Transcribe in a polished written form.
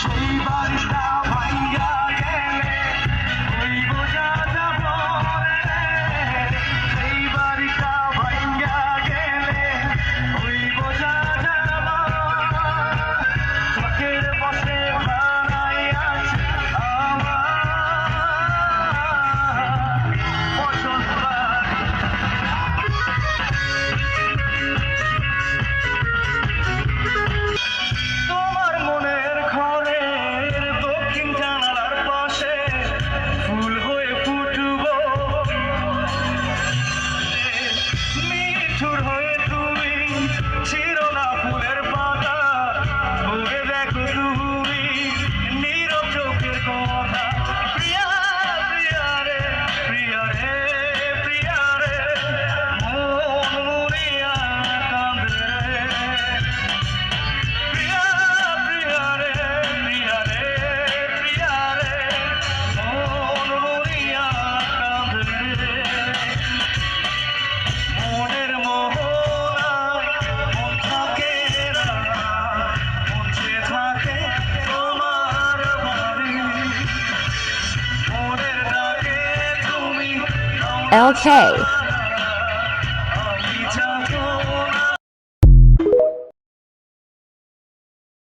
সেই বাড়িটা ভাইয়া গেলে হইব যা যাব রে, সেই বাড়িটা ভাইয়া গেলে হইব যা যাব। চোখের বসে বানাই আছে আমার পছন্দ বাড়ি। তোমার মনের ঘরের দক্ষিণ জানালার পাশে ফুল হয়ে ফুটব, নিঠুর হয়ে তুমি ছিল না ফুলের পাতা, ভরে দেখো তুমি নীরব চোখের কথা। প্রিয়া প্রিয়া রে, প্রিয়া রে, প্রিয়া রে, মন মরিয়া কাঁদে রে। প্রিয়া প্রিয়া রে, প্রিয়া রে, প্রিয়া রে, মন মরিয়া কাঁদে রে। মনের মোহনায় মন থাকে না, মন চেয়ে থাকে তোমার বাড়ি। মনের ডাকে তুমি LK